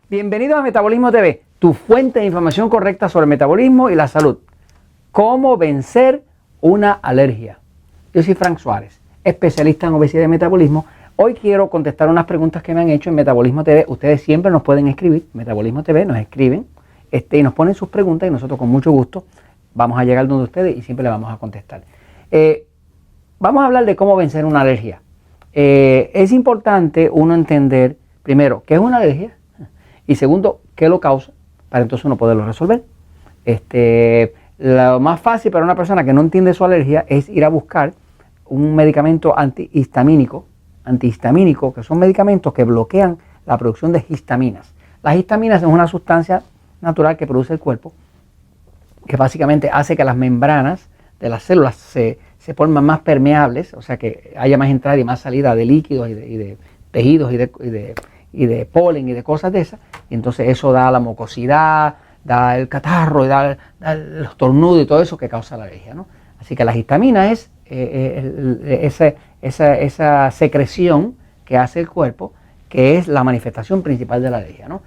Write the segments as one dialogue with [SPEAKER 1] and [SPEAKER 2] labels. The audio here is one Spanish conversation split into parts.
[SPEAKER 1] Bienvenidos a Metabolismo TV, tu fuente de información correcta sobre el metabolismo y la salud. ¿Cómo vencer una alergia? Yo soy Frank Suárez, especialista en obesidad y metabolismo. Hoy quiero contestar unas preguntas que me han hecho en Metabolismo TV. Ustedes siempre nos pueden escribir, Metabolismo TV, nos escriben y nos ponen sus preguntas y nosotros con mucho gusto vamos a llegar donde ustedes y siempre le vamos a contestar. Vamos a hablar de cómo vencer una alergia. Es importante uno entender, primero, qué es una alergia y segundo, qué lo causa, para entonces uno poderlo resolver. Lo más fácil para una persona que no entiende su alergia es ir a buscar un medicamento antihistamínico, que son medicamentos que bloquean la producción de histaminas. Las histaminas es una sustancia natural que produce el cuerpo, que básicamente hace que las membranas de las células se formen más permeables, o sea que haya más entrada y más salida de líquidos y de tejidos y de polen y de cosas de esas, y entonces eso da la mucosidad, da el catarro y da el estornudo y todo eso que causa la alergia, ¿no? Así que la histamina es esa secreción que hace el cuerpo, que es la manifestación principal de la alergia, ¿no?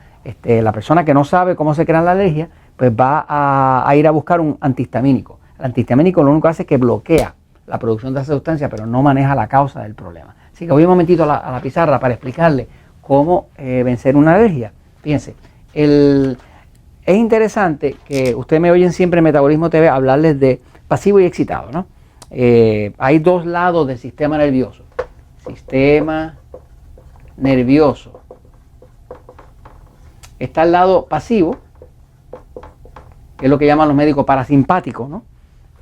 [SPEAKER 1] La persona que no sabe cómo se crea la alergia, pues va a ir a buscar un antihistamínico. El antihistamínico lo único que hace es que bloquea la producción de esa sustancia, pero no maneja la causa del problema. Así que voy un momentito a la pizarra para explicarle cómo vencer una alergia. Fíjense, es interesante que ustedes me oyen siempre en Metabolismo TV hablarles de pasivo y excitado, ¿no? Hay dos lados del sistema nervioso. Sistema nervioso. Está el lado pasivo, que es lo que llaman los médicos parasimpático, ¿no?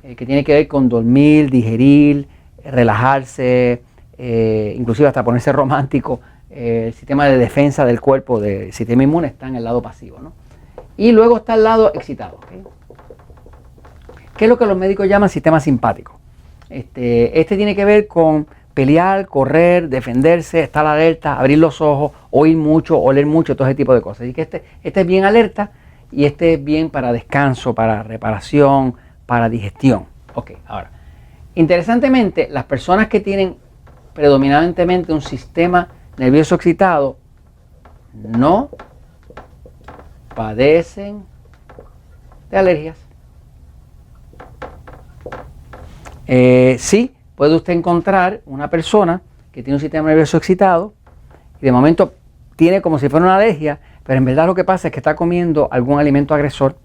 [SPEAKER 1] Que tiene que ver con dormir, digerir, relajarse, inclusive hasta ponerse romántico. El sistema de defensa del cuerpo, del sistema inmune, está en el lado pasivo, ¿no? Y luego está el lado excitado, ¿okay? ¿Qué es lo que los médicos llaman sistema simpático? Este tiene que ver con pelear, correr, defenderse, estar alerta, abrir los ojos, oír mucho, oler mucho, todo ese tipo de cosas. Así que este es bien alerta y este es bien para descanso, para reparación, para digestión. Ok, ahora, interesantemente, las personas que tienen predominantemente un sistema nervioso excitado no padecen de alergias. Sí, puede usted encontrar una persona que tiene un sistema nervioso excitado y de momento tiene como si fuera una alergia, pero en verdad lo que pasa es que está comiendo algún alimento agresor,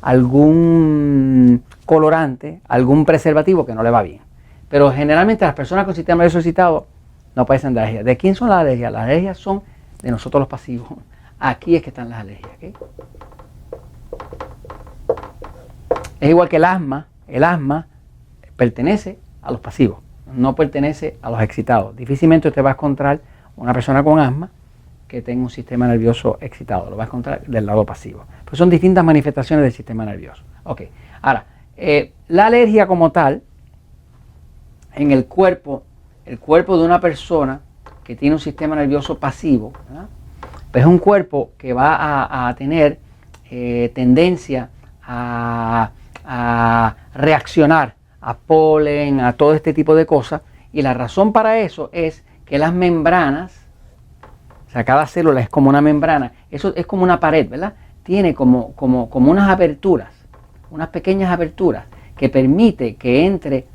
[SPEAKER 1] algún colorante, algún preservativo que no le va bien. Pero generalmente las personas con sistema nervioso excitado no padecen de alergias. ¿De quién son las alergias? Las alergias son de nosotros los pasivos. Aquí es que están las alergias, ¿okay? Es igual que el asma. El asma pertenece a los pasivos, no pertenece a los excitados. Difícilmente usted va a encontrar una persona con asma que tenga un sistema nervioso excitado. Lo va a encontrar del lado pasivo. Pues son distintas manifestaciones del sistema nervioso. Ok, ahora, la alergia como tal, en el cuerpo de una persona que tiene un sistema nervioso pasivo, ¿verdad? Pues es un cuerpo que va a tener tendencia a reaccionar a polen, a todo este tipo de cosas, y la razón para eso es que las membranas, o sea, cada célula es como una membrana, eso es como una pared, ¿verdad? Tiene como unas aberturas, unas pequeñas aberturas que permite que entre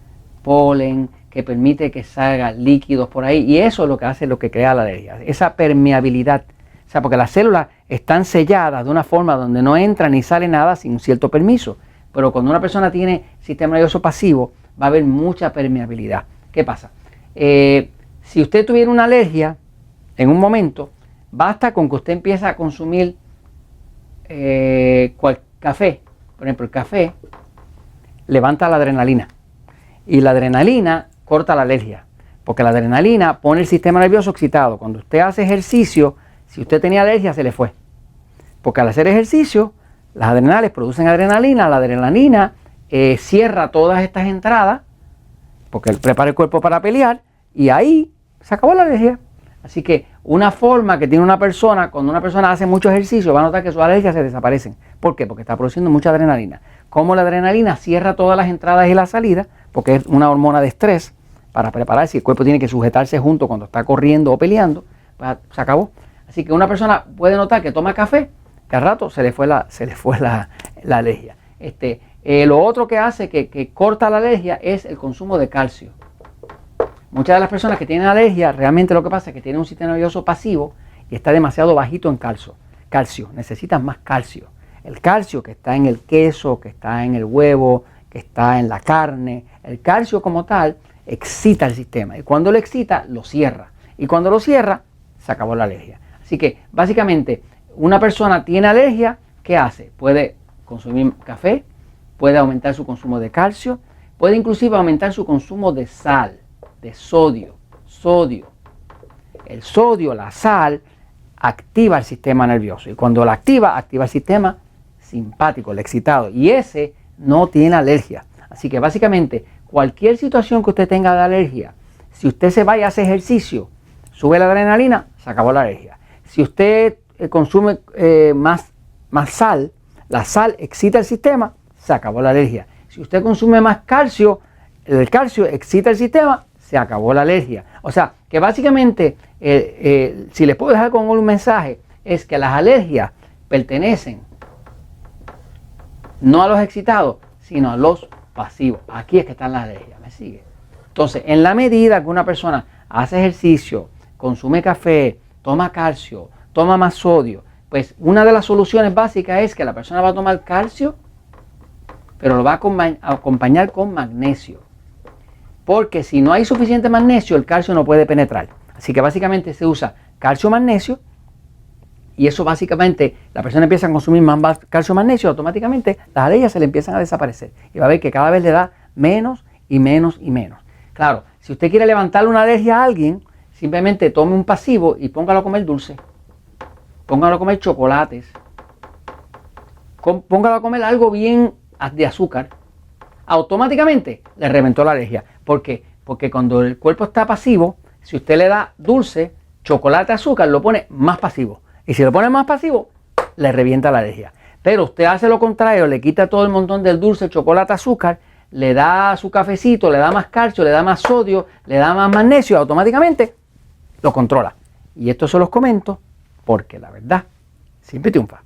[SPEAKER 1] polen, que permite que salga líquidos por ahí, y eso es lo que hace, lo que crea la alergia, esa permeabilidad. O sea, porque las células están selladas de una forma donde no entra ni sale nada sin un cierto permiso. Pero cuando una persona tiene sistema nervioso pasivo, va a haber mucha permeabilidad. ¿Qué pasa? Si usted tuviera una alergia, en un momento, basta con que usted empiece a consumir café. Por ejemplo, el café levanta la adrenalina. Y la adrenalina corta la alergia. Porque la adrenalina pone el sistema nervioso excitado. Cuando usted hace ejercicio, si usted tenía alergia, se le fue. Porque al hacer ejercicio, las adrenales producen adrenalina, la adrenalina cierra todas estas entradas, porque prepara el cuerpo para pelear, y ahí se acabó la alergia. Así que una forma que tiene una persona, cuando una persona hace mucho ejercicio, va a notar que sus alergias se desaparecen. ¿Por qué? Porque está produciendo mucha adrenalina. Como la adrenalina cierra todas las entradas y las salidas, porque es una hormona de estrés, para prepararse, el cuerpo tiene que sujetarse junto cuando está corriendo o peleando, pues se acabó. Así que una persona puede notar que toma café, que al rato se le fue la alergia. Lo otro que hace que corta la alergia es el consumo de calcio. Muchas de las personas que tienen alergia, realmente lo que pasa es que tienen un sistema nervioso pasivo y está demasiado bajito en calcio. Necesitan más calcio. El calcio que está en el queso, que está en el huevo, que está en la carne, el calcio como tal excita el sistema. Y cuando lo excita, lo cierra. Y cuando lo cierra, se acabó la alergia. Así que básicamente una persona tiene alergia, ¿qué hace? Puede consumir café, puede aumentar su consumo de calcio, puede inclusive aumentar su consumo de sal, de sodio. El sodio, la sal, activa el sistema nervioso. Y cuando la activa el sistema simpático, el excitado. Y ese no tiene alergia. Así que básicamente cualquier situación que usted tenga de alergia, si usted se vaya a hacer ejercicio, sube la adrenalina, se acabó la alergia. Si usted consume más sal, la sal excita el sistema, se acabó la alergia. Si usted consume más calcio, el calcio excita el sistema, se acabó la alergia. O sea, que básicamente, si les puedo dejar con un mensaje, es que las alergias pertenecen no a los excitados, sino a los pasivos. Aquí es que están las alergias, ¿me sigue? Entonces, en la medida que una persona hace ejercicio, consume café, toma calcio, toma más sodio, pues una de las soluciones básicas es que la persona va a tomar calcio, pero lo va a acompañar con magnesio. Porque si no hay suficiente magnesio, el calcio no puede penetrar. Así que básicamente se usa calcio-magnesio, y eso básicamente, la persona empieza a consumir más calcio-magnesio, automáticamente las alergias se le empiezan a desaparecer. Y va a ver que cada vez le da menos y menos y menos. Claro, si usted quiere levantarle una alergia a alguien, simplemente tome un pasivo y póngalo a comer dulce. Póngalo a comer chocolates. Póngalo a comer algo bien de azúcar. Automáticamente le reventó la alergia. ¿Por qué? Porque cuando el cuerpo está pasivo, si usted le da dulce, chocolate, azúcar, lo pone más pasivo. Y si lo pone más pasivo, le revienta la alergia. Pero usted hace lo contrario, le quita todo el montón del dulce, chocolate, azúcar, le da su cafecito, le da más calcio, le da más sodio, le da más magnesio, automáticamente lo controla. Y esto se los comento porque la verdad siempre triunfa.